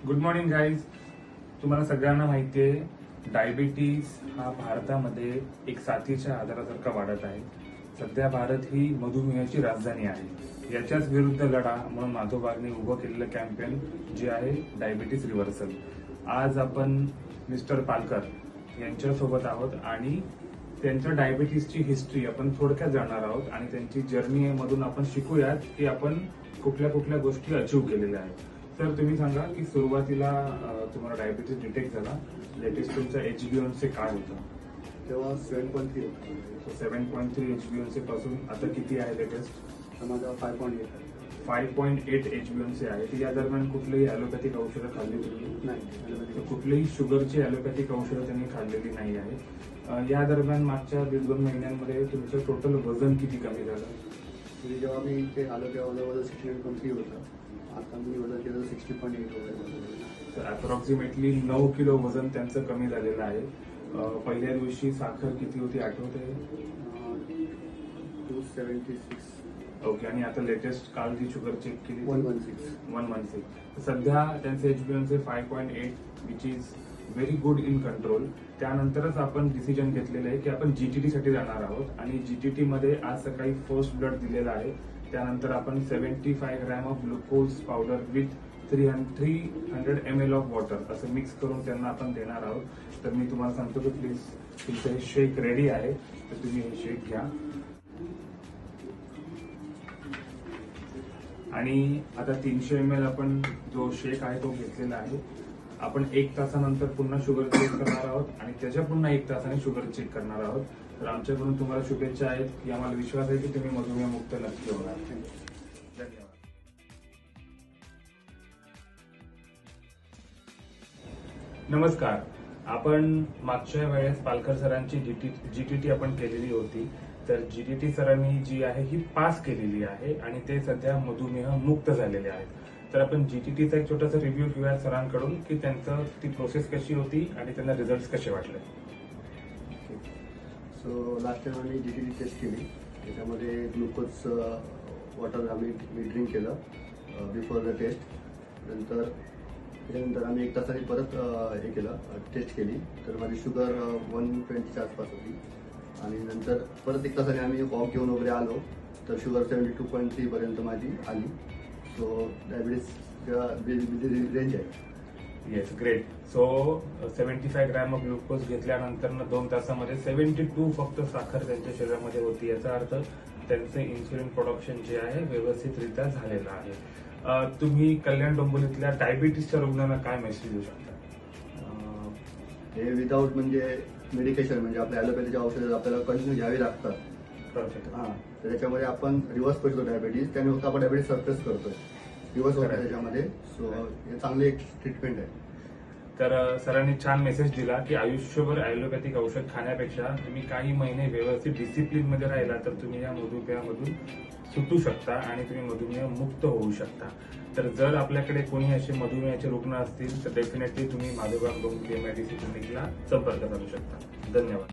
Good morning guys. तुम्हाला सगळ्यांना माहिती आहे डायबिटीज हा भारतामध्ये एक साथीच्या आजारासारखा वाढत आहे. सध्या भारत ही मधुमेहाची राजधानी आहे. याच्याच विरुद्ध लढा म्हणून माधोबागने उभं केलेलं कॅम्पेन जे आहे डायबिटीज रिव्हर्सल. आज आपण मिस्टर पालकर यांच्यासोबत आहोत आणि त्यांच्या डायबिटीजची हिस्ट्री आपण थोडक्यात जाणणार आहोत आणि त्यांची जर्नी मधून आपण शिकूयात की आपण कुठल्या कुठल्या गोष्टी अचीव्ह केलेल्या आहेत. सर, तुम्ही सांगा की सुरुवातीला तुम्हाला डायबिटीज डिटेक्ट झाला, लेटेस्ट तुमचा HbA1c काय होता? तेव्हा 7.3 होता. 7.3 HbA1c पासून आता किती आहे लेटेस्ट? तर माझा 5.8 आहे. 5.8 HbA1c आहे. तर या दरम्यान कुठलीही ॲलोपॅथिक औषधं खाल्ली तुम्ही? नाही. तर कुठलीही शुगरची ॲलोपॅथिक औषधं त्यांनी खाल्लेली नाही आहे. या दरम्यान मागच्या 1-2 महिन्यांमध्ये तुमचं टोटल वजन किती कमी झालं? म्हणजे जेव्हा मी इथे आलो तेव्हा माझं वजन 69.3 होतं. आता मी वजन केलं 60.8 वगैरे. तर अप्रॉक्सिमेटली 9 किलो वजन त्यांचं कमी झालेलं आहे. पहिल्या दिवशी साखर किती होती आठवते? 276. ओके. आणि आता लेटेस्ट काल जी शुगर चेक केली 116. 116. सध्या त्यांचे HbA1c 5.8 which is very good in control. त्यानंतरच आपण डिसिजन घेतलेलं आहे की आपण GTT साठी जाणार आहोत आणि GTT मध्ये आज सकाळी फर्स्ट ब्लड दिलेला आहे. त्यानंतर आपण 75 gram of glucose powder with 300 ml of water असं मिक्स करून त्यांना आपण देणार आहोत. तर मी तुम्हाला सांगतो की प्लीज तुमचं हे शेक रेडी आहे, तर तुम्ही हे शेक घ्या. आणि आता 300 ml आपण जो शेक आहे तो घेतलेला आहे. आपण 1 तासानंतर पुन्हा शुगर चेक करणार आहोत आणि त्याच्या पुन्हा 1 तासाने शुगर चेक करणार आहोत. तर आमच्याकडून तुम्हाला शुभेच्छा आहेत की आम्हाला विश्वास आहे की तुम्ही मधुमेह मुक्त नक्की होणार. धन्यवाद. नमस्कार. आपण मागच्या वेळेस पालकर सरांची GTT आपण केलेली होती. तर GTT सरांनी जी आहे ही पास केलेली आहे आणि ते सध्या मधुमेह मुक्त झालेले आहेत. तर आपण GTTचा एक छोटासा रिव्ह्यू घेऊया सरांकडून की त्यांचं ती प्रोसेस कशी होती आणि त्यांना रिझल्ट कसे वाटले. सो लास्ट टाइम आम्ही GTT टेस्ट केली. त्याच्यामध्ये ग्लुकोज वॉटर मी ड्रिंक केलं बिफोर द टेस्ट. त्याच्यानंतर आम्ही 1 तासाने परत हे केलं टेस्ट केली. तर माझी शुगर 120च्या आसपास होती आणि नंतर परत 1 तासाने आम्ही वॉक घेऊन वगैरे आलो तर शुगर 72.3 पर्यंत माझी आली. सो डायबिटीज रेंज आहे. Yes, great. So 75 gram of glucose घेतल्यानंतर 2 तासामध्ये 72 फक्त साखर त्यांच्या शरीरामध्ये होती. याचा अर्थ त्यांचं इन्सुलिन प्रोडक्शन जे आहे व्यवस्थितरित्या झालेलं आहे. तुम्ही कल्याण डोंबिवलीतल्या डायबिटीसच्या रुग्णांना काय मेसेज देऊ शकता? हे विदाऊट म्हणजे मेडिकेशन म्हणजे आपल्या ॲलोपॅथीच्या औषधं आपल्याला कंटिन्यू घ्यावी लागतात. परफेक्ट. हां, तर त्याच्यामध्ये आपण रिव्हर्स करतो डायबिटीज. त्याने फक्त आपण डायबिटीज सरफेस करतोय, रिव्हर्स होतो त्याच्यामध्ये. सो हे चांगली एक ट्रीटमेंट आहे. तर सरांनी छान मेसेज दिला की आयुष्यभर ॲलोपॅथिक औषध खाण्यापेक्षा तुम्ही काही महिने व्यवस्थित डिसिप्लिन मध्ये राहिला तर तुम्ही या मधुमेहामधून सुटू शकता आणि तुम्ही मधुमेह मुक्त होऊ शकता. तर जर आपल्याकडे कोणी असे मधुमेहाचे रुग्ण असतील तर डेफिनेटली तुम्ही माधोबाग डोंबिवली MIDC क्लिनिकला संपर्क साधू शकता. धन्यवाद.